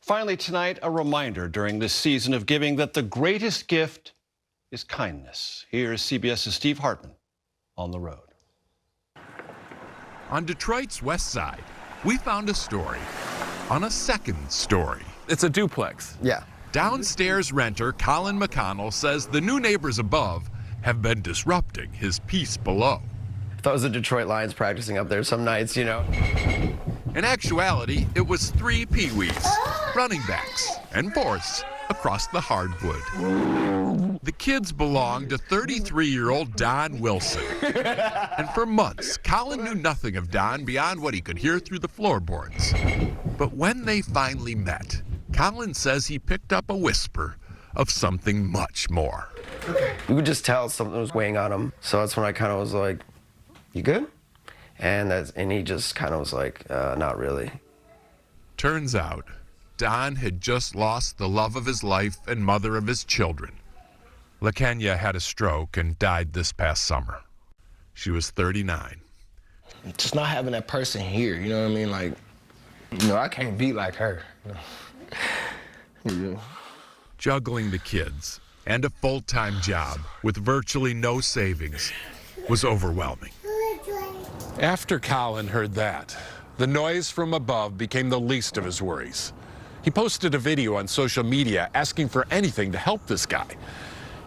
Finally tonight, a reminder during this season of giving that the greatest gift is kindness. Here's CBS's Steve Hartman on the road. On Detroit's west side, we found a story on a second story. It's a duplex. Yeah. Downstairs renter Colin McConnell says the new neighbors above have been disrupting his peace below. If I was the Detroit Lions practicing up there some nights, you know. In actuality, it was 3 peewees, running backs, and fourths across the hardwood. The kids belong to 33-year-old Don Wilson. And for months, Colin knew nothing of Don beyond what he could hear through the floorboards. But when they finally met, Colin says he picked up a whisper of something much more. You could just tell something was weighing on him. So that's when I kind of was like, you good? And he just kind of was like, not really. Turns out, Don had just lost the love of his life and mother of his children. LaKenya had a stroke and died this past summer. She was 39. Just not having that person here, you know what I mean? Like, you know, I can't be like her. You know? Juggling the kids and a full-time job with virtually no savings was overwhelming. After Colin heard that, the noise from above became the least of his worries. He posted a video on social media asking for anything to help this guy.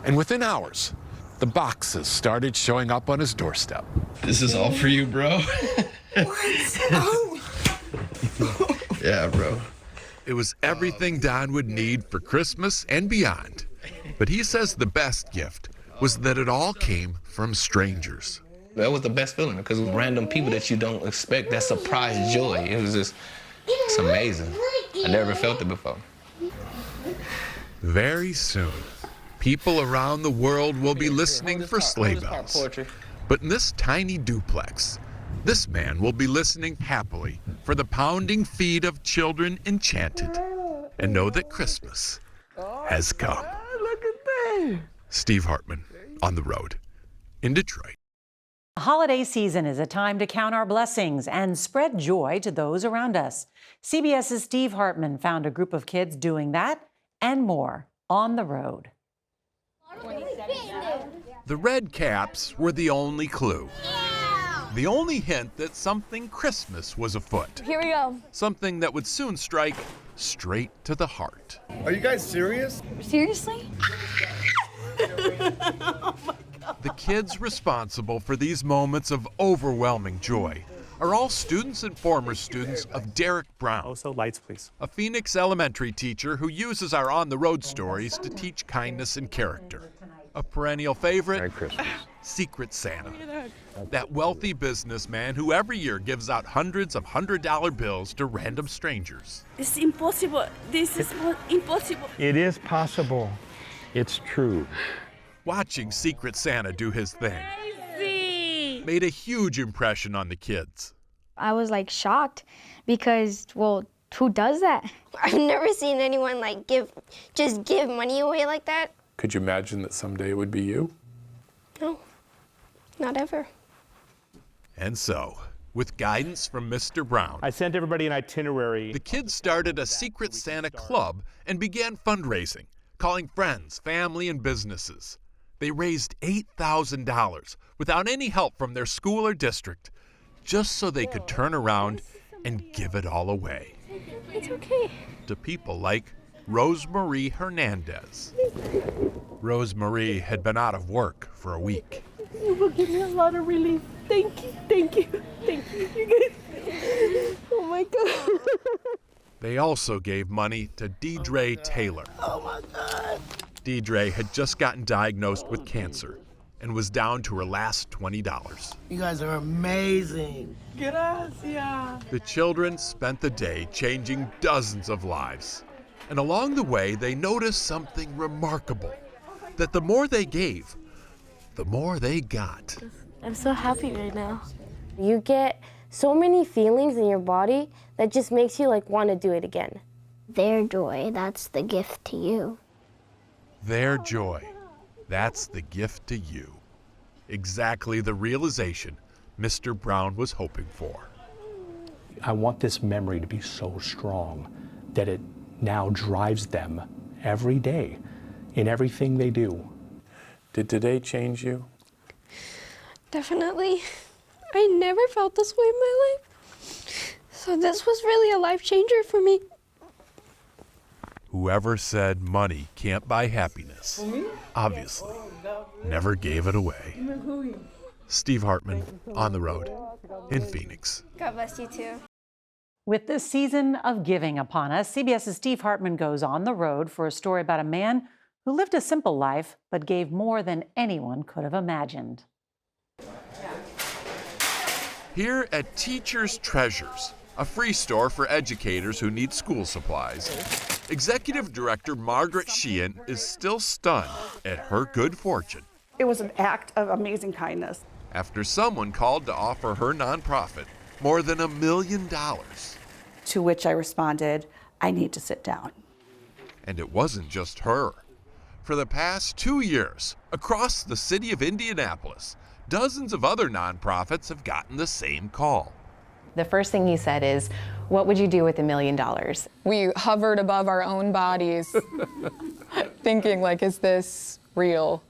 And within hours, the boxes started showing up on his doorstep. This is all for you, bro. Yeah, bro. It was everything Don would need for Christmas and beyond. But he says the best gift was that it all came from strangers. That was the best feeling, because it was random people that you don't expect, that surprise joy. It was just, it's amazing. I never felt it before. Very soon, people around the world will be listening for sleigh bells. But in this tiny duplex, this man will be listening happily for the pounding feet of children enchanted and know that Christmas has come. Look at that. Steve Hartman on the road in Detroit. The holiday season is a time to count our blessings and spread joy to those around us. CBS's Steve Hartman found a group of kids doing that and more on the road. The red caps were the only clue. The only hint that something Christmas was afoot. Here we go. Something that would soon strike straight to the heart. Are you guys serious? Seriously? The kids responsible for these moments of overwhelming joy are all students and former students of Derek Brown. Also, lights, please. A Phoenix elementary teacher who uses our on-the-road stories to teach kindness and character. A perennial favorite, Merry Christmas. Secret Santa. That wealthy businessman who every year gives out hundreds of $100 bills to random strangers. It's impossible. This is impossible. It is possible. It's true. Watching Secret Santa do his thing Crazy. made a huge impression on the kids. I was like shocked because, well, who does that? I've never seen anyone like just give money away like that. Could you imagine that someday it would be you? No, not ever. And so, with guidance from Mr. Brown, I sent everybody an itinerary. the kids started a Secret Santa club and began fundraising, calling friends, family, and businesses. They raised $8,000 without any help from their school or district, just so they could turn around and give it all away. It's okay. To people like Rosemarie Hernandez. Rosemarie had been out of work for a week. You will give me a lot of relief. Thank you, thank you, thank you, you guys. Oh my God. They also gave money to Deidre Taylor. Oh my God. Deidre had just gotten diagnosed with cancer and was down to her last $20. You guys are amazing. Gracias. The children spent the day changing dozens of lives. And along the way, they noticed something remarkable, that the more they gave, the more they got. I'm so happy right now. You get so many feelings in your body that just makes you like want to do it again. Their joy, that's the gift to you. Their joy, that's the gift to you. Exactly the realization Mr. Brown was hoping for. I want this memory to be so strong that it now drives them every day in everything they do. Did today change you? Definitely. I never felt this way in my life. So this was really a life changer for me. Whoever said money can't buy happiness, obviously, never gave it away. Steve Hartman, On the Road, in Phoenix. God bless you too. With this season of giving upon us, CBS's Steve Hartman goes on the road for a story about a man who lived a simple life but gave more than anyone could have imagined. Here at Teachers Treasures, a free store for educators who need school supplies, Executive Director Margaret Sheehan is still stunned at her good fortune. It was an act of amazing kindness. After someone called to offer her nonprofit more than $1 million. To which I responded, I need to sit down. And it wasn't just her. For the past 2 years, across the city of Indianapolis, dozens of other nonprofits have gotten the same call. The first thing he said is, what would you do with $1 million? We hovered above our own bodies, thinking like, is this real?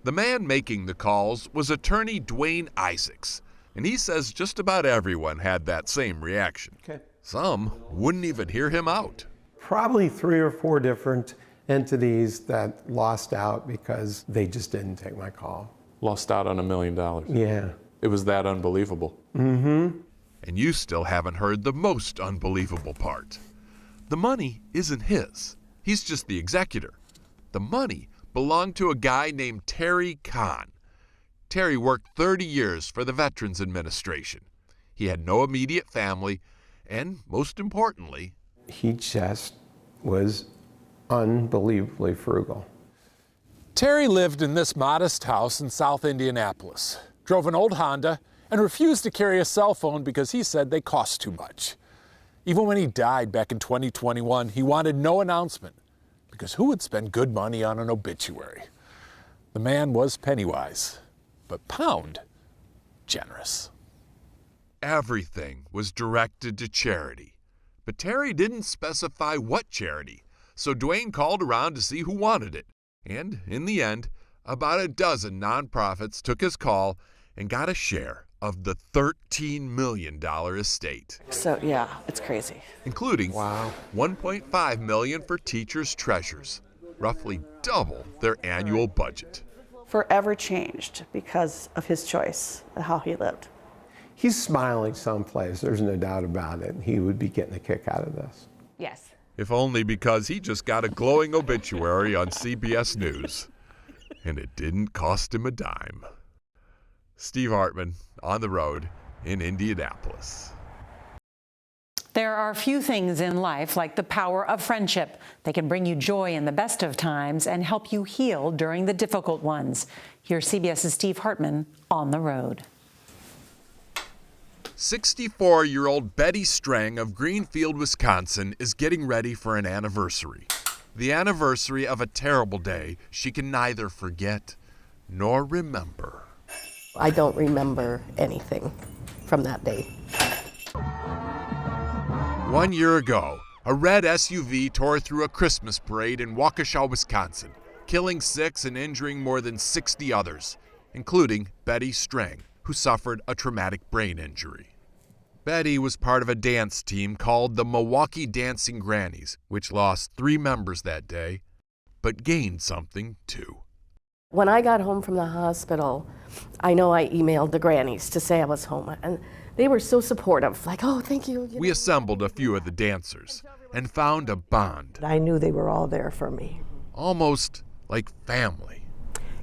The man making the calls was attorney Dwayne Isaacs, and he says just about everyone had that same reaction. Some wouldn't even hear him out. Probably 3 or 4 different entities that lost out because they just didn't take my call. Lost out on $1 million. Yeah. It was that unbelievable. Mm-hmm. And you still haven't heard the most unbelievable part. The money isn't his. He's just the executor. The money belonged to a guy named Terry Kahn. Terry worked 30 years for the Veterans Administration. He had no immediate family, and most importantly, he just was unbelievably frugal. Terry lived in this modest house in South Indianapolis, drove an old Honda, and refused to carry a cell phone because he said they cost too much. Even when he died back in 2021, he wanted no announcement, because who would spend good money on an obituary? The man was pennywise, but pound generous. Everything was directed to charity, but Terry didn't specify what charity, so Dwayne called around to see who wanted it. And in the end, about a dozen nonprofits took his call and got a share of the $13 million estate. So yeah, it's crazy. Including $1.5 million for Teachers Treasures, roughly double their annual budget. Forever changed because of his choice of how he lived. He's smiling someplace, there's no doubt about it. He would be getting a kick out of this. Yes. If only because he just got a glowing obituary on CBS News. And it didn't cost him a dime. Steve Hartman, On the Road, in Indianapolis. There are few things in life like the power of friendship. They can bring you joy in the best of times and help you heal during the difficult ones. Here's CBS's Steve Hartman on the road. 64-year-old Betty Strang of Greenfield, Wisconsin, is getting ready for an anniversary. The anniversary of a terrible day she can neither forget nor remember. I don't remember anything from that day. 1 year ago, a red SUV tore through a Christmas parade in Waukesha, Wisconsin, killing 6 and injuring more than 60 others, including Betty Strang, who suffered a traumatic brain injury. Betty was part of a dance team called the Milwaukee Dancing Grannies, which lost 3 members that day, but gained something too. When I got home from the hospital, I know I emailed the Grannies to say I was home, and they were so supportive, like, oh, thank you. We assembled a few of the dancers and found a bond. I knew they were all there for me. Almost like family.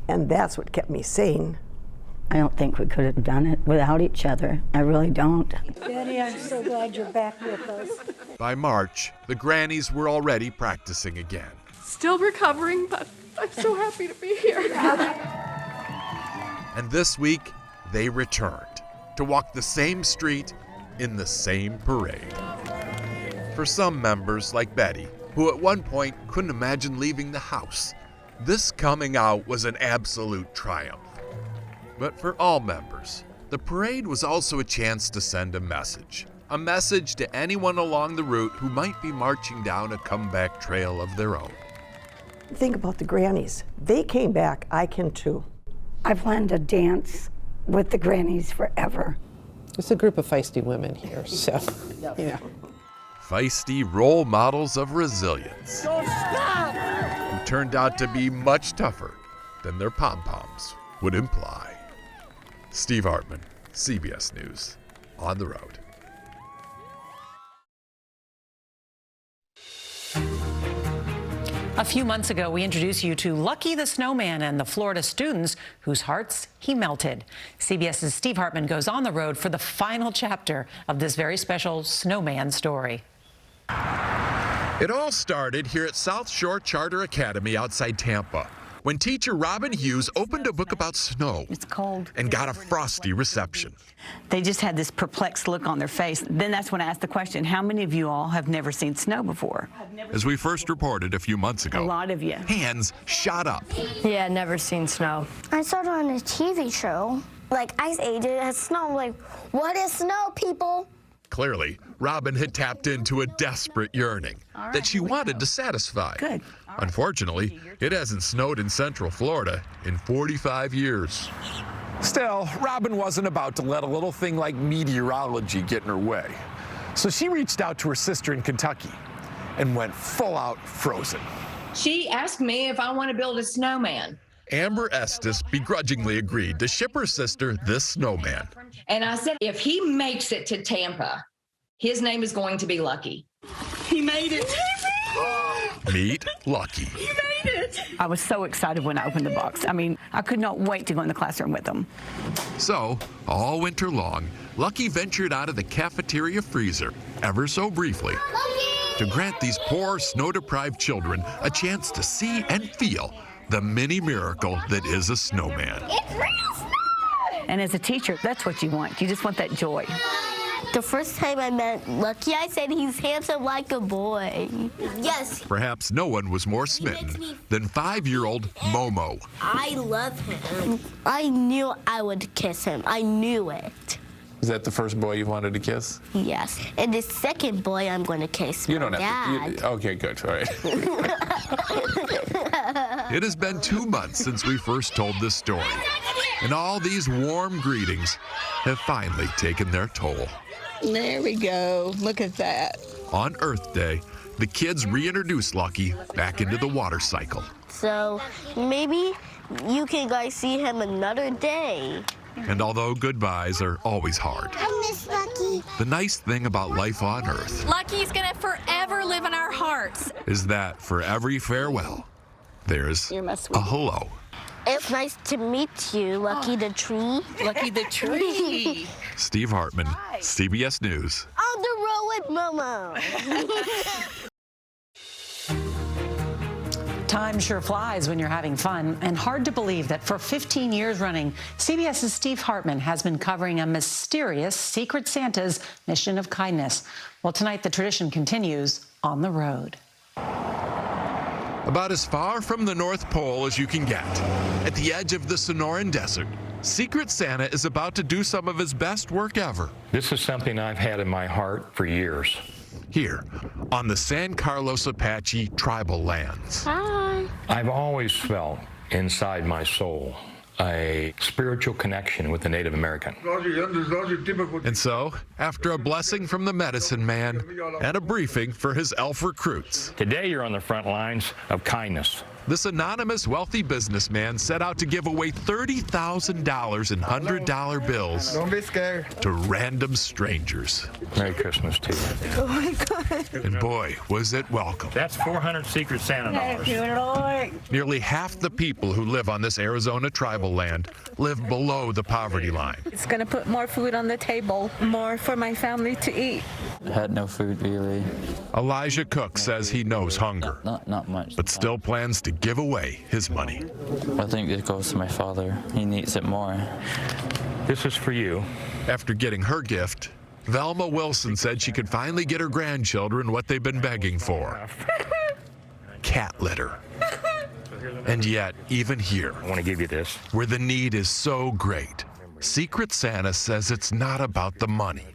And that's what kept me sane. I don't think we could have done it without each other. I really don't. Betty, I'm so glad you're back with us. By March, the Grannies were already practicing again. Still recovering, but I'm so happy to be here. And this week, they returned to walk the same street in the same parade. For some members, like Betty, who at one point couldn't imagine leaving the house, this coming out was an absolute triumph. But for all members, the parade was also a chance to send a message. A message to anyone along the route who might be marching down a comeback trail of their own. Think about the Grannies. They came back, I can too. I plan to dance with the Grannies forever. It's a group of feisty women here, so, yeah. Feisty role models of resilience. Who turned out to be much tougher than their pom-poms would imply. Steve Hartman, CBS News, on the road. A few months ago, we introduced you to Lucky the Snowman and the Florida students whose hearts he melted. CBS's Steve Hartman goes on the road for the final chapter of this very special snowman story. It all started here at South Shore Charter Academy outside Tampa, when teacher Robin Hughes opened a book about snow. It's cold. And got a frosty reception. They just had this perplexed look on their face. Then that's when I asked the question, how many of you all have never seen snow before? As we first reported a few months ago, A lot of you. hands shot up. Yeah, never seen snow. I saw it on a TV show. Like Ice Age, it has snow. I'm like, what is snow, people? Clearly, Robin had tapped into a desperate yearning that she wanted to satisfy. Good. Unfortunately, it hasn't snowed in Central Florida in 45 years. Still, Robin wasn't about to let a little thing like meteorology get in her way. So she reached out to her sister in Kentucky and went full out frozen. She asked me if I want to build a snowman. Amber Estes begrudgingly agreed to ship her sister this snowman. And I said, if he makes it to Tampa, his name is going to be Lucky. He made it. Meet Lucky. He made it. I was so excited when I opened the box. I mean, I could not wait to go in the classroom with them. So, all winter long, Lucky ventured out of the cafeteria freezer, ever so briefly, to grant these poor, snow-deprived children a chance to see and feel the mini miracle that is a snowman. It's real snow! And as a teacher, that's what you want. You just want that joy. The first time I met Lucky, I said he's handsome like a boy. Yes. Perhaps no one was more smitten than 5-year-old Momo. I love him. I knew I would kiss him. I knew it. Is that the first boy you wanted to kiss? Yes. And the second boy I'm going to kiss. You don't my have dad. to. Okay, good. All right. It has been 2 months since we first told this story, and all these warm greetings have finally taken their toll. There we go. Look at that. On Earth Day, the kids reintroduced Lucky back into the water cycle. So maybe you can guys see him another day. And although goodbyes are always hard, I miss Lucky. the nice thing about life on Earth Lucky's gonna forever live in our hearts. is that for every farewell, there's a hello. It's nice to meet you, Lucky the Tree. Lucky the Tree. Steve Hartman, CBS News. On the road with Momo. Time sure flies when you're having fun, and hard to believe that for 15 years running, CBS's Steve Hartman has been covering a mysterious Secret Santa's mission of kindness. Well, tonight the tradition continues on the road. About as far from the North Pole as you can get, at the edge of the Sonoran Desert, Secret Santa is about to do some of his best work ever. This is something I've had in my heart for years. Here, on the San Carlos Apache tribal lands. Hi. I've always felt inside my soul a spiritual connection with the Native American. And so, after a blessing from the medicine man and a briefing for his elf recruits, Today you're on the front lines of kindness. this anonymous wealthy businessman set out to give away $30,000 in $100 bills Don't be scared. to random strangers. Merry Christmas to you. Oh my God. And boy, was it welcome. That's 400 Secret Santa dollars. Nearly half the people who live on this Arizona tribal land live below the poverty line. It's going to put more food on the table, more for my family to eat. I had no food really. Elijah Cook says he knows hunger, Not much. but still plans to give away his money. I think it goes to my father. He needs it more. This is for you. After getting her gift, Velma Wilson said she could finally get her grandchildren what they've been begging for. Cat litter. And yet, even here, I want to give you this. where the need is so great, Secret Santa says it's not about the money.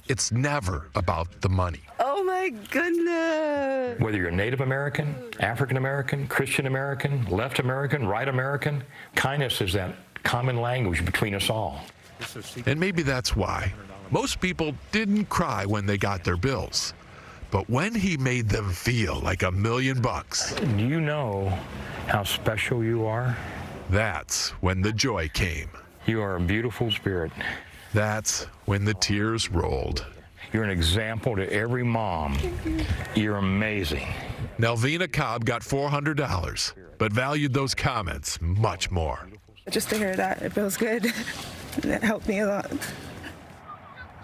it's never about the money. Oh my goodness. Whether you're Native American, African American, Christian American, left American, right American, kindness is that common language between us all. And maybe that's why most people didn't cry when they got their bills. But when he made them feel like $1 million, Do you know how special you are? That's when the joy came. You are a beautiful spirit. That's when the tears rolled. You're an example to every mom. You're amazing. Nelvina Cobb got $400, but valued those comments much more. Just to hear that, it feels good. It helped me a lot.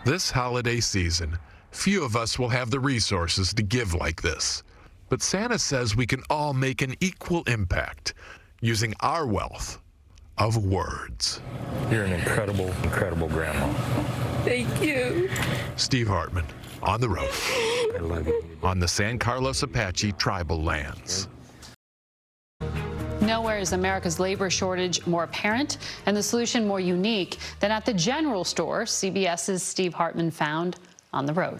This holiday season, few of us will have the resources to give like this. But Santa says we can all make an equal impact using our wealth of words. You're an incredible, incredible grandma. Thank you. Steve Hartman, on the road. I love you. On the San Carlos Apache tribal lands. Nowhere is America's labor shortage more apparent and the solution more unique than at the general store CBS's Steve Hartman found on the road.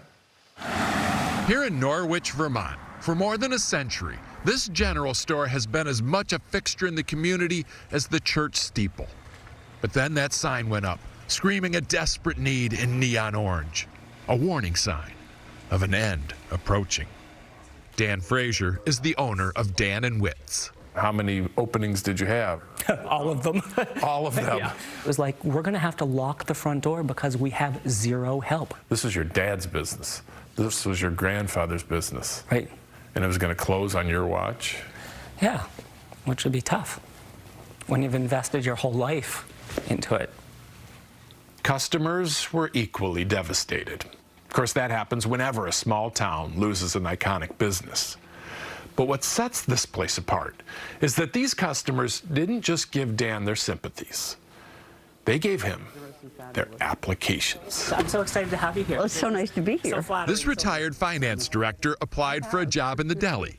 Here in Norwich, Vermont, for more than a century, this general store has been as much a fixture in the community as the church steeple. But then that sign went up, screaming a desperate need in neon orange, a warning sign of an end approaching. Dan Frazier is the owner of Dan and Wits. How many openings did you have? All of them. All of them? Yeah. It was like, we're going to have to lock the front door because we have zero help. This is your dad's business. This was your grandfather's business. Right. And it was going to close on your watch? Yeah, which would be tough when you've invested your whole life into it. Customers were equally devastated. Of course, that happens whenever a small town loses an iconic business. But what sets this place apart is that these customers didn't just give Dan their sympathies. They gave him their applications. I'm so excited to have you here. Well, it's so nice to be here. This retired finance director applied for a job in the deli.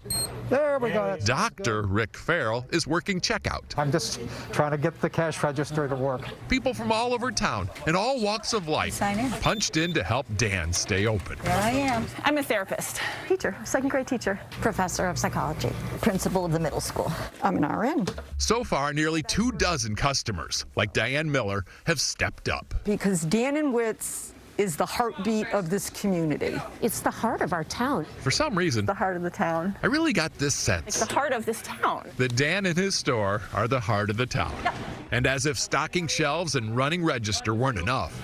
There we go. Dr. Rick Farrell is working checkout. I'm just trying to get the cash register to work. People from all over town and all walks of life punched in to help Dan stay open. There I am. I'm a therapist. Teacher, second grade teacher. Professor of psychology. Principal of the middle school. I'm an RN. So far, nearly 24 customers, like Diane Miller, have stepped up. Because Dan and Wits is the heartbeat of this community. It's the heart of our town. For some reason, The heart of the town. I really got this sense It's the heart of this town. that Dan and his store are the heart of the town. And as if stocking shelves and running register weren't enough,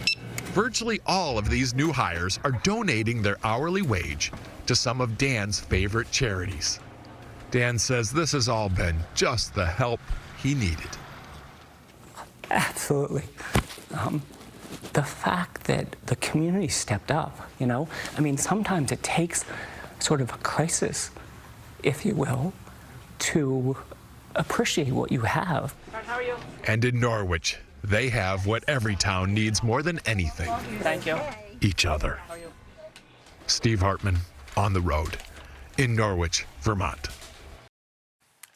virtually all of these new hires are donating their hourly wage to some of Dan's favorite charities. Dan says this has all been just the help he needed. Absolutely. The fact that the community stepped up, you know? I mean, sometimes it takes sort of a crisis, if you will, to appreciate what you have. How are you? And in Norwich, they have what every town needs more than anything. Thank you. Each other. Steve Hartman, on the road, in Norwich, Vermont.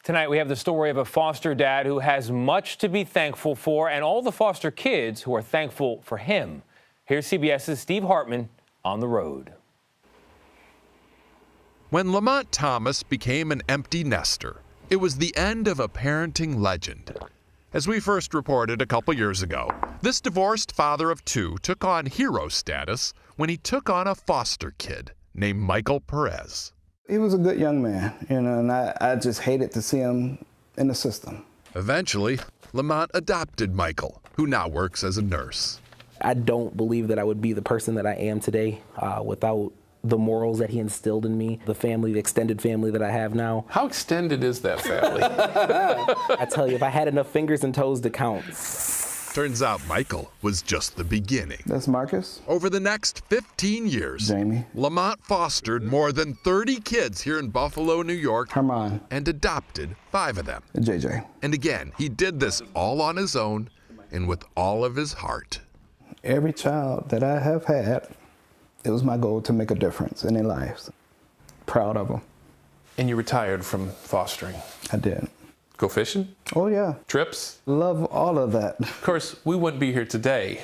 Tonight, we have the story of a foster dad who has much to be thankful for and all the foster kids who are thankful for him. Here's CBS's Steve Hartman on the road. When Lamont Thomas became an empty nester, it was the end of a parenting legend. As we first reported a couple years ago, this divorced father of two took on hero status when he took on a foster kid named Michael Perez. He was a good young man, you know, and I just hated to see him in the system. Eventually, Lamont adopted Michael, who now works as a nurse. I don't believe that I would be the person that I am today without the morals that he instilled in me, the family, the extended family that I have now. How extended is that family? I tell you, if I had enough fingers and toes to count. Turns out Michael was just the beginning. That's Marcus. Over the next 15 years, Jamie. Lamont fostered more than 30 kids here in Buffalo, New York, Herman. And adopted 5 of them. JJ. And again, he did this all on his own and with all of his heart. Every child that I have had, it was my goal to make a difference in their lives. Proud of them. And you retired from fostering? I did. Go fishing? Oh, yeah. Trips? Love all of that. Of course, we wouldn't be here today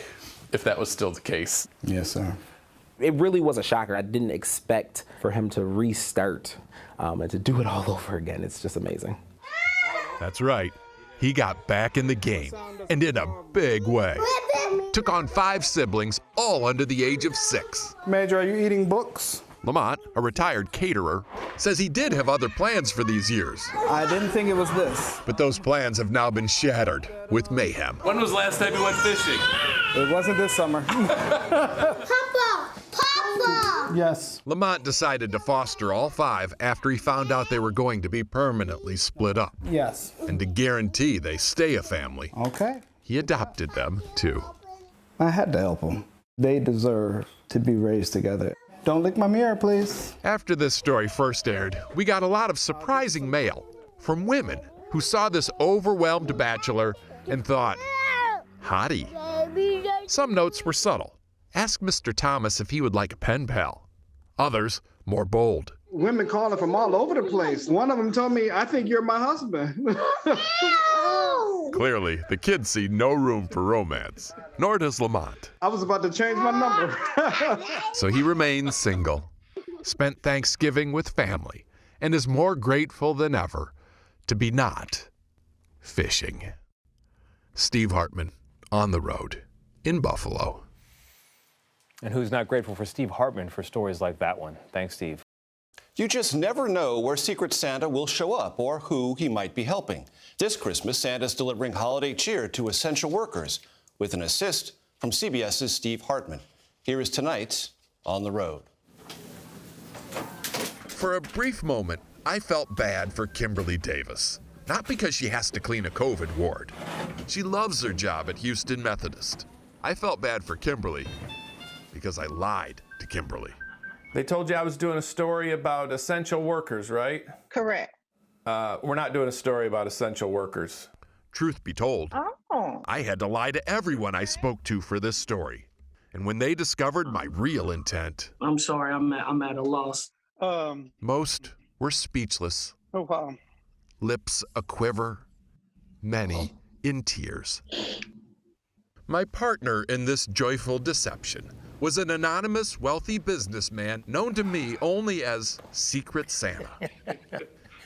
if that was still the case. Yes, sir. It really was a shocker. I didn't expect for him to restart and to do it all over again. It's just amazing. That's right. He got back in the game, and in a big way. Took on 5 siblings, all under the age of 6. Major, are you eating books? Lamont, a retired caterer, says he did have other plans for these years. I didn't think it was this. But those plans have now been shattered with mayhem. When was the last time you went fishing? It wasn't this summer. Papa! Yes. Lamont decided to foster all 5 after he found out they were going to be permanently split up. Yes. And to guarantee they stay a family, Okay. he adopted them too. I had to help them. They deserve to be raised together. Don't lick my mirror, please. After this story first aired, we got a lot of surprising mail from women who saw this overwhelmed bachelor and thought, hottie. Some notes were subtle. Ask Mr. Thomas if he would like a pen pal. Others, more bold. Women calling from all over the place. One of them told me, I think you're my husband. Clearly, the kids see no room for romance, nor does Lamont. I was about to change my number. So he remains single, spent Thanksgiving with family, and is more grateful than ever to be not fishing. Steve Hartman, on the road in Buffalo. And who's not grateful for Steve Hartman for stories like that one? Thanks, Steve. You just never know where Secret Santa will show up or who he might be helping. This Christmas, Santa's delivering holiday cheer to essential workers with an assist from CBS's Steve Hartman. Here is tonight's On the Road. For a brief moment, I felt bad for Kimberly Davis. Not because she has to clean a COVID ward. She loves her job at Houston Methodist. I felt bad for Kimberly because I lied to Kimberly. They told you I was doing a story about essential workers, right? Correct. We're not doing a story about essential workers. Truth be told, I had to lie to everyone I spoke to for this story. And when they discovered my real intent, I'm sorry, I'm at a loss. most were speechless, No problem. lips aquiver, many in tears. My partner in this joyful deception was an anonymous wealthy businessman known to me only as Secret Santa.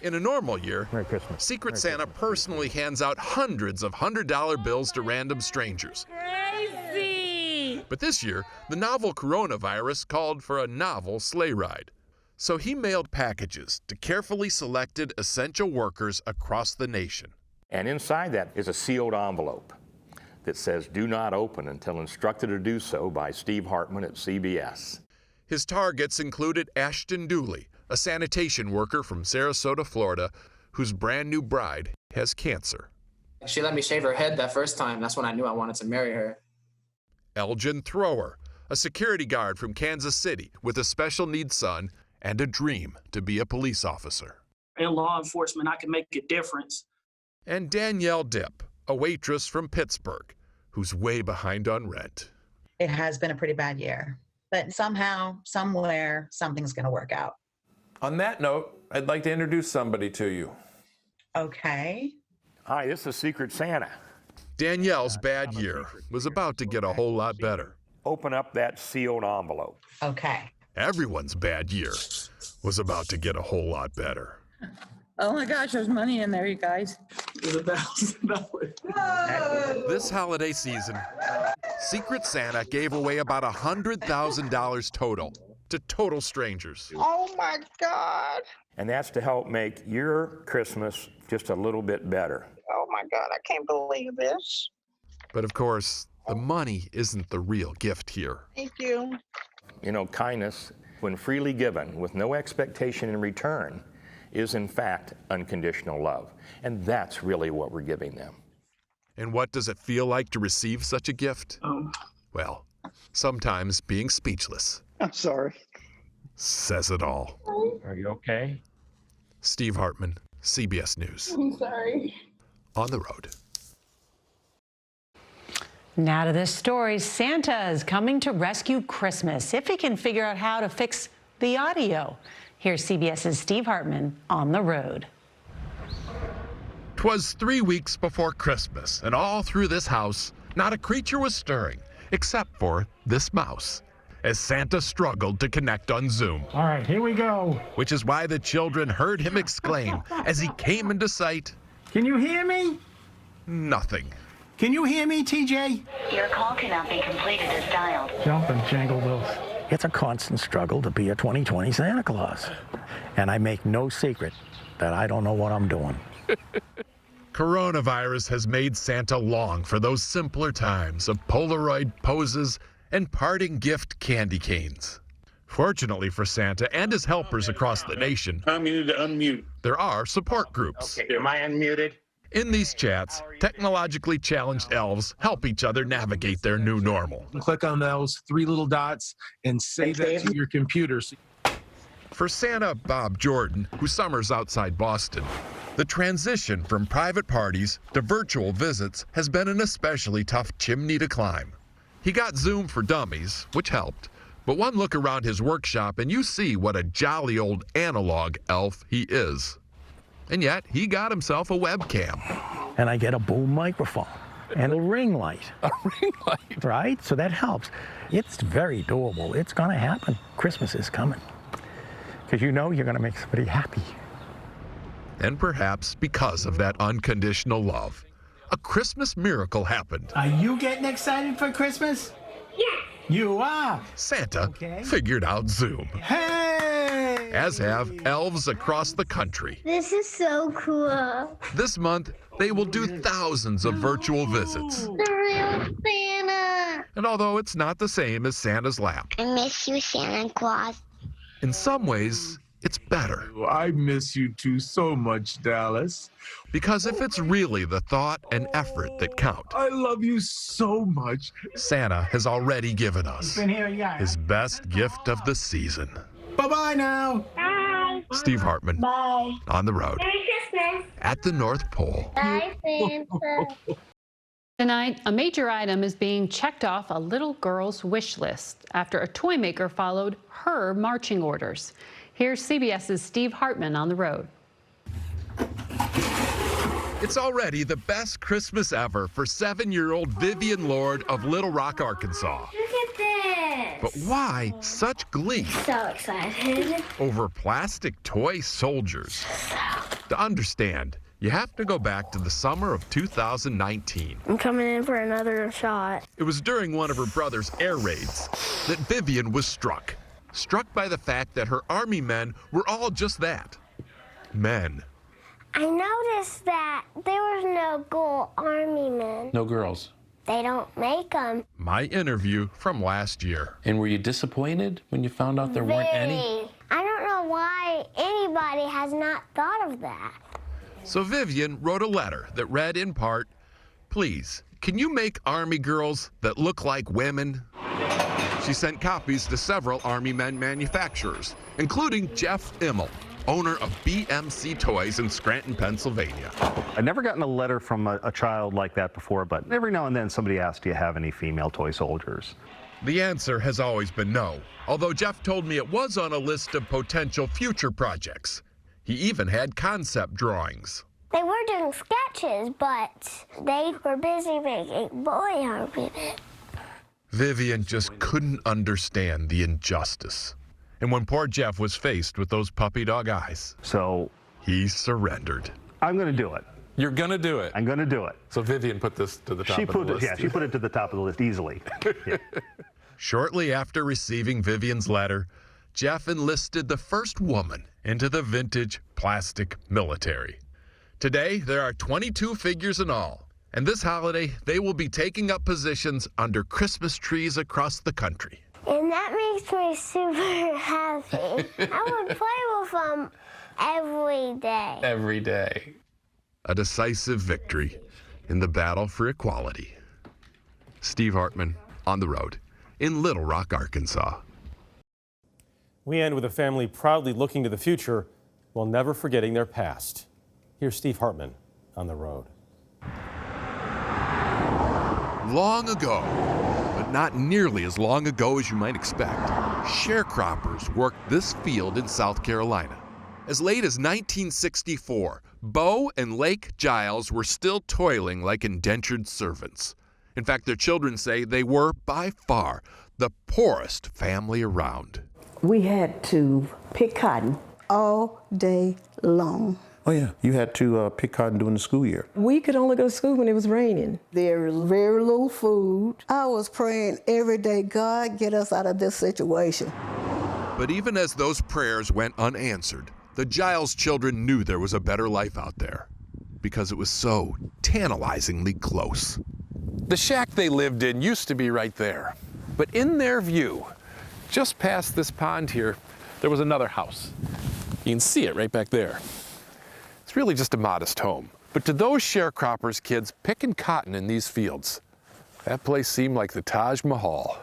In a normal year, Secret Santa personally hands out hundreds of $100 bills to random strangers. Crazy! But this year, the novel coronavirus called for a novel sleigh ride. So he mailed packages to carefully selected essential workers across the nation. And inside that is a sealed envelope that says, "Do not open until instructed to do so by Steve Hartman at CBS." His targets included Ashton Dooley, a sanitation worker from Sarasota, Florida, whose brand new bride has cancer. She let me shave her head that first time. That's when I knew I wanted to marry her. Elgin Thrower, a security guard from Kansas City with a special needs son and a dream to be a police officer. In law enforcement, I can make a difference. And Danielle Dipp, a waitress from Pittsburgh, who's way behind on rent. It has been a pretty bad year, but somehow, somewhere, something's going to work out. On that note, I'd like to introduce somebody to you. Okay. Hi, this is Secret Santa. Danielle's bad year was about to get a whole lot better. Open up that sealed envelope. Okay. Everyone's bad year was about to get a whole lot better. Oh my gosh, there's money in there, you guys. This holiday season, Secret Santa gave away about $100,000 total to total strangers. Oh my God. And that's to help make your Christmas just a little bit better. Oh my God, I can't believe this. But of course, the money isn't the real gift here. Thank you. You know, kindness, when freely given with no expectation in return, is in fact unconditional love. And that's really what we're giving them. And what does it feel like to receive such a gift? Well, sometimes being speechless I'm sorry. says it all. Are you okay? Steve Hartman, CBS News. I'm sorry. On the road. Now to this story. Santa is coming to rescue Christmas if he can figure out how to fix the audio. Here's CBS's Steve Hartman on the road. 'Twas 3 weeks before Christmas, and all through this house, not a creature was stirring, except for this mouse. as Santa struggled to connect on Zoom. All right, here we go. Which is why the children heard him exclaim as he came into sight. Can you hear me? Nothing. Can you hear me, TJ? Your call cannot be completed as dialed. Jump and jangle those. It's a constant struggle to be a 2020 Santa Claus. And I make no secret that I don't know what I'm doing. Coronavirus has made Santa long for those simpler times of Polaroid poses and parting gift candy canes. Fortunately for Santa and his helpers across the nation, Tom, you need to unmute. there are support groups. Okay, am I unmuted? In these chats, technologically challenged elves help each other navigate their new normal. Click on those 3 little dots and save that to your computer. For Santa Bob Jordan, who summers outside Boston, the transition from private parties to virtual visits has been an especially tough chimney to climb. He got Zoom for Dummies, which helped, but one look around his workshop and you see what a jolly old analog elf he is. And yet, he got himself a webcam. And I get a boom microphone and a ring light. A ring light? Right? So that helps. It's very doable. It's going to happen. Christmas is coming. Because you know you're going to make somebody happy. And perhaps because of that unconditional love, a Christmas miracle happened. Are you getting excited for Christmas? Yeah. You are. Santa figured out Zoom. Hey! As have elves across the country. This is so cool. This month, they will do thousands of virtual visits. The real Santa. And although it's not the same as Santa's lap, I miss you, Santa Claus. in some ways, it's better. I miss you too so much, Dallas. Because if it's really the thought and effort that count, I love you so much. Santa has already given us Been here, yeah. his best gift of the season. Bye-bye now. Bye. Steve Hartman, Bye. on the road, Merry Christmas. at the North Pole. Bye, Santa. Tonight, a major item is being checked off a little girl's wish list after a Toymaker followed her marching orders. Here's CBS's Steve Hartman on the road. It's already the best Christmas ever for 7-year-old Vivian Lord of Little Rock, Arkansas. Look at this. But why such glee So excited. over plastic toy soldiers? To understand, you have to go back to the summer of 2019. I'm coming in for another shot. It was during one of her brother's air raids that Vivian was struck by the fact that her army men were all just that, men. I noticed that there was no girl army men. No girls. They don't make them. My interview from last year. And were you disappointed when you found out there weren't any? I don't know why anybody has not thought of that. So Vivian wrote a letter that read in part, "Please, can you make Army girls that look like women?" She sent copies to several Army men manufacturers, including Jeff Immel, owner of BMC Toys in Scranton, Pennsylvania. I've never gotten a letter from a child like that before, but every now and then somebody asks, do you have any female toy soldiers? The answer has always been no, although Jeff told me it was on a list of potential future projects. He even had concept drawings. They were doing sketches, but they were busy making boy army men. Vivian just couldn't understand the injustice. And when poor Jeff was faced with those puppy dog eyes, so he surrendered. I'm going to do it. You're going to do it. I'm going to do it. So Vivian put this to the top of the list. Yeah, she put it to the top of the list easily. Yeah. Shortly after receiving Vivian's letter, Jeff enlisted the first woman into the vintage plastic military. Today, there are 22 figures in all. And this holiday, they will be taking up positions under Christmas trees across the country. And that makes me super happy. I would play with them every day. Every day. A decisive victory in the battle for equality. Steve Hartman, on the road, in Little Rock, Arkansas. We end with a family proudly looking to the future while never forgetting their past. Here's Steve Hartman on the road. Long ago, but not nearly as long ago as you might expect, sharecroppers worked this field in South Carolina. As late as 1964, Bo and Lake Giles were still toiling like indentured servants. In fact, their children say they were, by far, the poorest family around. We had to pick cotton all day long. Oh yeah, you had to pick cotton during the school year. We could only go to school when it was raining. There was very little food. I was praying every day, God, get us out of this situation. But even as those prayers went unanswered, the Giles children knew there was a better life out there because it was so tantalizingly close. The shack they lived in used to be right there. But in their view, just past this pond here, there was another house. You can see it right back there. It's really just a modest home. But to those sharecroppers kids picking cotton in these fields, that place seemed like the Taj Mahal.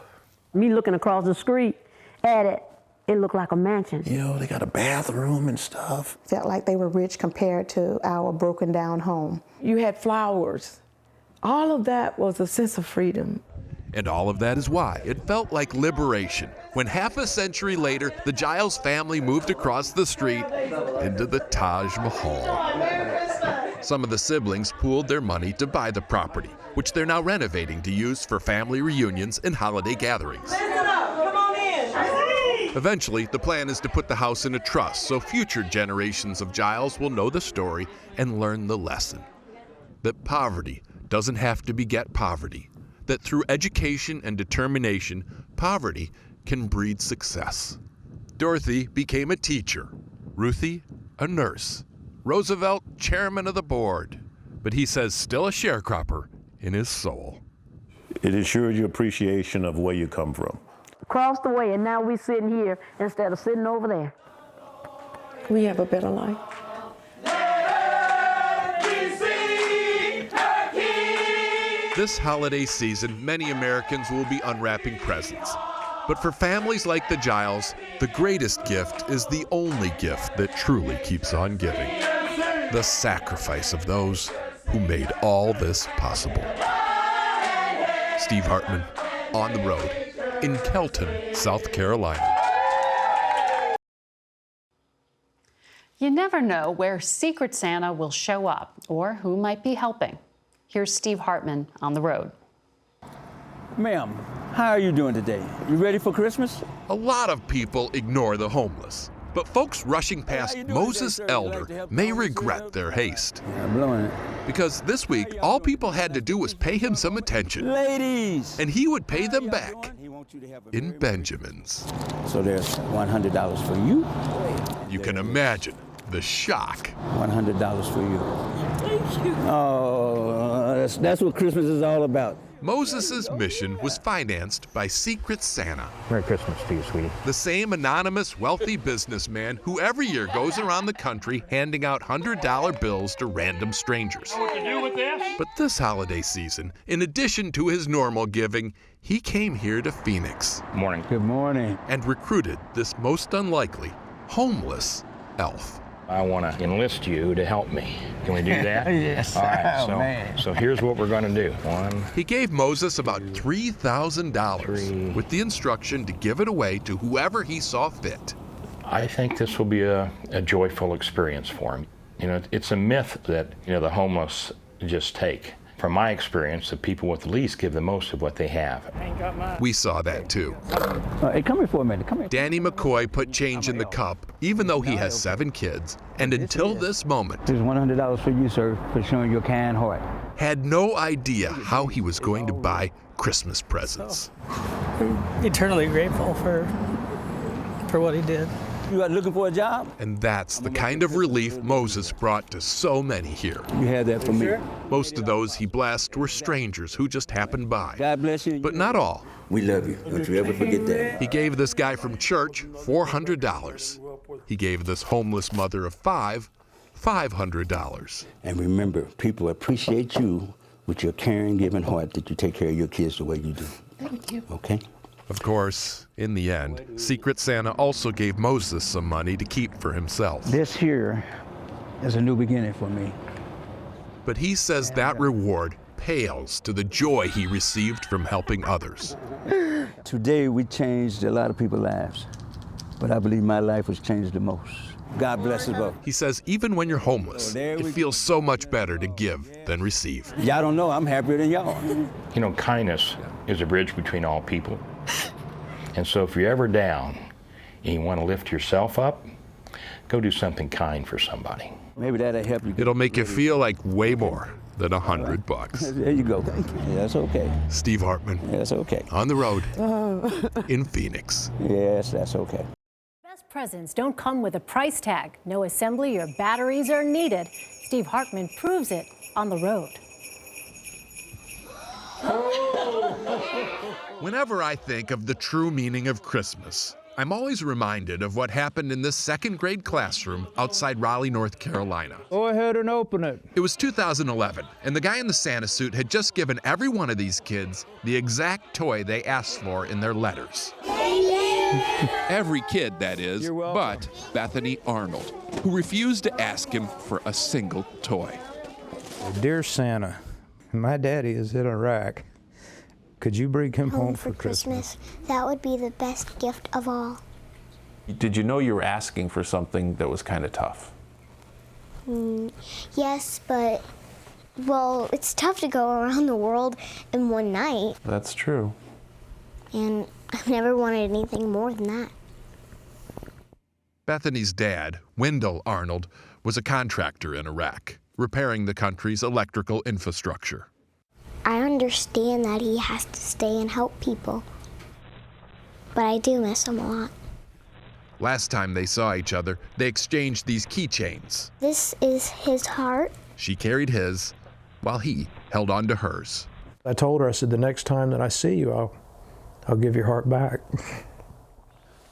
Me looking across the street at it, it looked like a mansion. You know, they got a bathroom and stuff. Felt like they were rich compared to our broken down home. You had flowers. All of that was a sense of freedom. And all of that is why it felt like liberation when half a century later, the Giles family moved across the street into the Taj Mahal. Some of the siblings pooled their money to buy the property, which they're now renovating to use for family reunions and holiday gatherings. Eventually, the plan is to put the house in a trust so future generations of Giles will know the story and learn the lesson. That poverty doesn't have to beget poverty. That through education and determination, poverty can breed success. Dorothy became a teacher, Ruthie a nurse, Roosevelt chairman of the board, but he says still a sharecropper in his soul. It assured your appreciation of where you come from. Crossed the way, and now we're sitting here instead of sitting over there. We have a better life. This holiday season, many Americans will be unwrapping presents. But for families like the Giles, the greatest gift is the only gift that truly keeps on giving. The sacrifice of those who made all this possible. Steve Hartman, on the road in Kelton, South Carolina. You never know where Secret Santa will show up or who might be helping. Here's Steve Hartman on the road. Ma'am, how are you doing today? You ready for Christmas? A lot of people ignore the homeless, but folks rushing past Moses Elder may regret their haste. Yeah, I'm blowing it. Because this week, all people had to do was pay him some attention. Ladies! And he would pay them back in Benjamins. So there's $100 for you. You can imagine the shock. $100 for you. Thank you. Oh, that's what Christmas is all about. Moses' mission was financed by Secret Santa. Merry Christmas to you, sweetie. The same anonymous wealthy businessman who every year goes around the country handing out $100 bills to random strangers. What to do with this? But this holiday season, in addition to his normal giving, he came here to Phoenix. Morning. Good morning. And recruited this most unlikely, homeless elf. I want to enlist you to help me. Can we do that? Yes. All right, Oh, man. so here's what we're going to do. He gave Moses about $3,000 with the instruction to give it away to whoever he saw fit. I think this will be a joyful experience for him. You know, it's a myth that, the homeless just take. From my experience, the people with the least give the most of what they have. We saw that too. Hey, come here for a minute. Come here. Danny McCoy put change in the cup, even though he has 7 kids, and until this moment, This is $100 for you, sir, for showing your kind heart. had no idea how he was going to buy Christmas presents. Eternally grateful for what he did. You are looking for a job? And that's the kind of relief Moses brought to so many here. You had that for me. Most of those he blessed were strangers who just happened by. God bless you. But not all. We love you. Don't you ever forget that. He gave this guy from church $400. He gave this homeless mother of 5 $500. And remember, people appreciate you with your caring, giving heart that you take care of your kids the way you do. Thank you. Okay? Of course, in the end, Secret Santa also gave Moses some money to keep for himself. This here is a new beginning for me. But he says that reward pales to the joy he received from helping others. Today we changed a lot of people's lives, but I believe my life was changed the most. God bless us both. He says even when you're homeless, it feels so much better to give than receive. Y'all don't know I'm happier than y'all. Kindness is a bridge between all people. And so if you're ever down and you want to lift yourself up, go do something kind for somebody. Maybe that'll help you. It'll make you feel like way more than $100. There you go. Yeah, that's okay. Steve Hartman. Yeah, that's okay. On the road in Phoenix. Yes, that's okay. Best presents don't come with a price tag. No assembly or batteries are needed. Steve Hartman proves it on the road. Whenever I think of the true meaning of Christmas, I'm always reminded of what happened in this second grade classroom outside Raleigh, North Carolina. Go ahead and open it. It was 2011, and the guy in the Santa suit had just given every one of these kids the exact toy they asked for in their letters. Every kid, that is, but Bethany Arnold, who refused to ask him for a single toy. Dear Santa, my daddy is in Iraq. Could you bring him home for Christmas? That would be the best gift of all. Did you know you were asking for something that was kind of tough? Yes, but, well, it's tough to go around the world in one night. That's true. And I've never wanted anything more than that. Bethany's dad, Wendell Arnold, was a contractor in Iraq, repairing the country's electrical infrastructure. I understand that he has to stay and help people, but I do miss him a lot. Last time they saw each other, they exchanged these keychains. This is his heart. She carried his, while he held on to hers. I told her, I said, the next time that I see you, I'll give your heart back.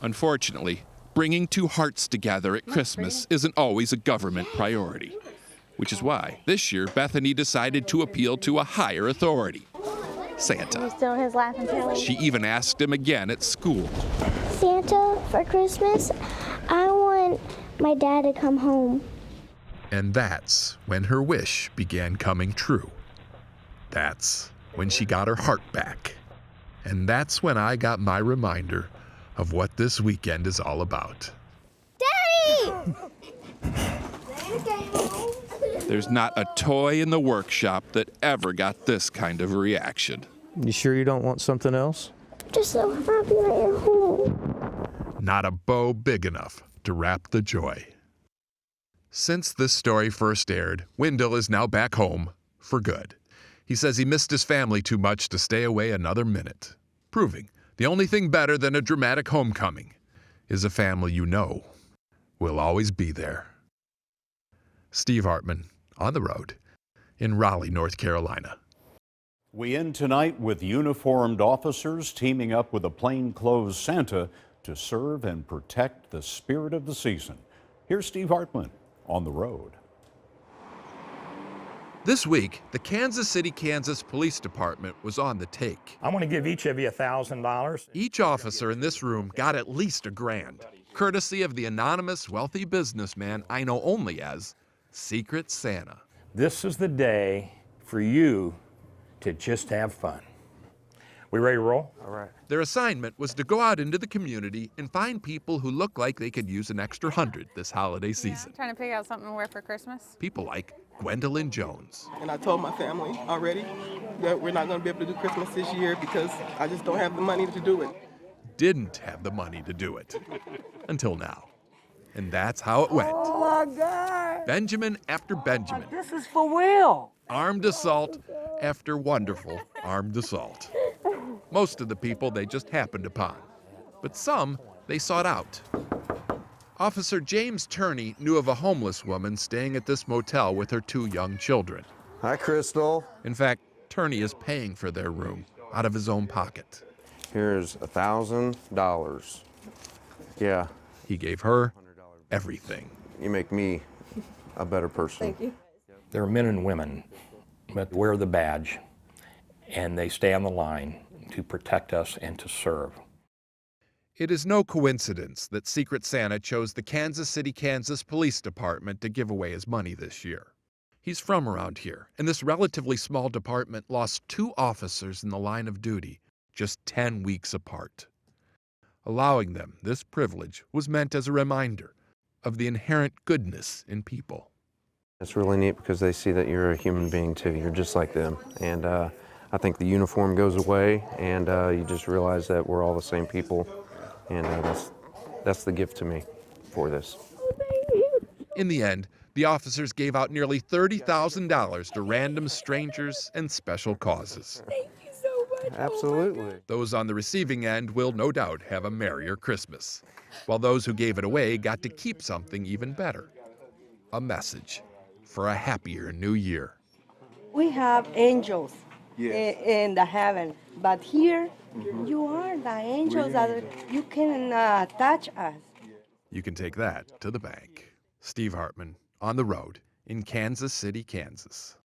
Unfortunately, bringing two hearts together at Christmas isn't always a government priority, which is why this year Bethany decided to appeal to a higher authority, Santa. Still his laughing belly. She even asked him again at school. Santa, for Christmas, I want my dad to come home. And that's when her wish began coming true. That's when she got her heart back. And that's when I got my reminder of what this weekend is all about. Daddy! There's not a toy in the workshop that ever got this kind of a reaction. You sure you don't want something else? Just so happy that you're home. Not a bow big enough to wrap the joy. Since this story first aired, Wendell is now back home for good. He says he missed his family too much to stay away another minute, proving the only thing better than a dramatic homecoming is a family you know will always be there. Steve Hartman, on the road in Raleigh, North Carolina. We end tonight with uniformed officers teaming up with a plainclothes Santa to serve and protect the spirit of the season. Here's Steve Hartman on the road. This week, the Kansas City, Kansas Police Department was on the take. I'm going to give each of you $1,000. Each officer in this room got at least $1,000, courtesy of the anonymous wealthy businessman I know only as Secret Santa. This is the day for you to just have fun. We ready to roll? All right. Their assignment was to go out into the community and find people who look like they could use an extra 100 this holiday season. Trying to pick out something to wear for Christmas. People like Gwendolyn Jones. And I told my family already that we're not going to be able to do Christmas this year because I just don't have the money to do it. Didn't have the money to do it. Until now. And that's how it went. Oh my God! Benjamin after Benjamin. This is for real! Armed assault after wonderful armed assault. Most of the people they just happened upon, but some they sought out. Officer James Turney knew of a homeless woman staying at this motel with her 2 young children. Hi, Crystal. In fact, Turney is paying for their room out of his own pocket. Here's $1,000. Yeah. He gave her everything. You make me a better person. Thank you. There are men and women that wear the badge, and they stay on the line to protect us and to serve. It is no coincidence that Secret Santa chose the Kansas City, Kansas Police Department to give away his money this year. He's from around here, and this relatively small department lost 2 officers in the line of duty just 10 weeks apart. Allowing them this privilege was meant as a reminder of the inherent goodness in people. It's really neat because they see that you're a human being too. You're just like them. And I think the uniform goes away, and you just realize that we're all the same people, and that's the gift to me for this. In the end, the officers gave out nearly $30,000 to random strangers and special causes. Thank you so much. Absolutely. Those on the receiving end will no doubt have a merrier Christmas, while those who gave it away got to keep something even better, a message for a happier new year. We have angels in the heaven, but here you are the angels that you can touch us. You can take that to the bank. Steve Hartman, on the road in Kansas City, Kansas.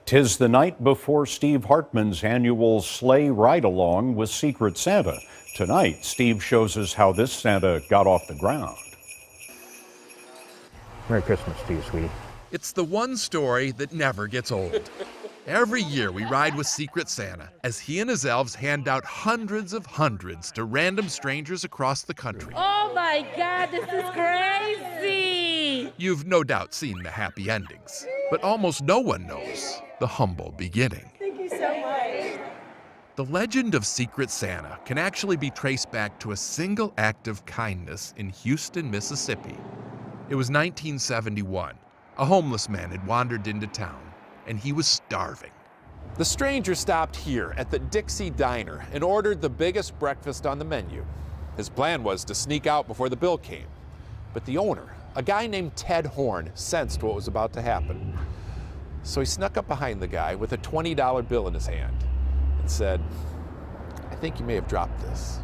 'Tis the night before Steve Hartman's annual sleigh ride-along with Secret Santa. Tonight, Steve shows us how this Santa got off the ground. Merry Christmas to you, sweetie. It's the one story that never gets old. Every year we ride with Secret Santa as he and his elves hand out hundreds to random strangers across the country. Oh my God, this is crazy! You've no doubt seen the happy endings, but almost no one knows the humble beginning. Thank you so much. The legend of Secret Santa can actually be traced back to a single act of kindness in Houston, Mississippi. It was 1971. A homeless man had wandered into town, and he was starving. The stranger stopped here at the Dixie Diner and ordered the biggest breakfast on the menu. His plan was to sneak out before the bill came. But the owner, a guy named Ted Horn, sensed what was about to happen. So he snuck up behind the guy with a $20 bill in his hand and said, "I think you may have dropped this."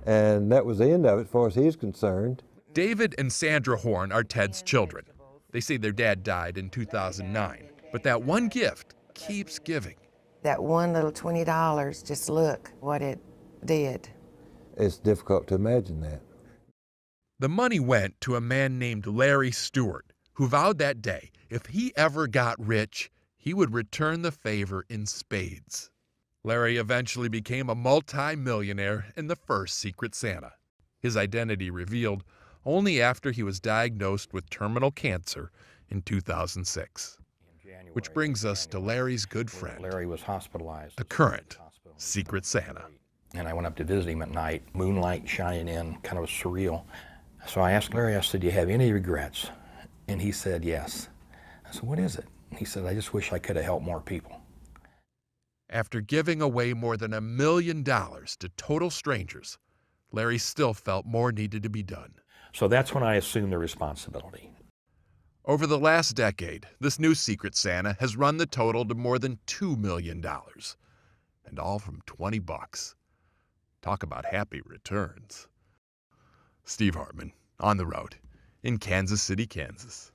And that was the end of it as far as he's concerned. David and Sandra Horn are Ted's children. They say their dad died in 2009, but that one gift keeps giving. That one little $20, just look what it did. It's difficult to imagine that. The money went to a man named Larry Stewart, who vowed that day if he ever got rich, he would return the favor in spades. Larry eventually became a multi-millionaire and the first Secret Santa. His identity revealed only after he was diagnosed with terminal cancer in 2006. Which brings us to Larry's good friend. Larry was hospitalized. The current Secret Santa. And I went up to visit him at night, moonlight shining in, kind of surreal. So I asked Larry, I said, "Do you have any regrets?" And he said, "Yes." I said, "What is it?" He said, "I just wish I could have helped more people." After giving away more than $1 million to total strangers, Larry still felt more needed to be done. So that's when I assumed the responsibility. Over the last decade, this new Secret Santa has run the total to more than $2 million, and all from $20. Talk about happy returns. Steve Hartman, on the road in Kansas City, Kansas.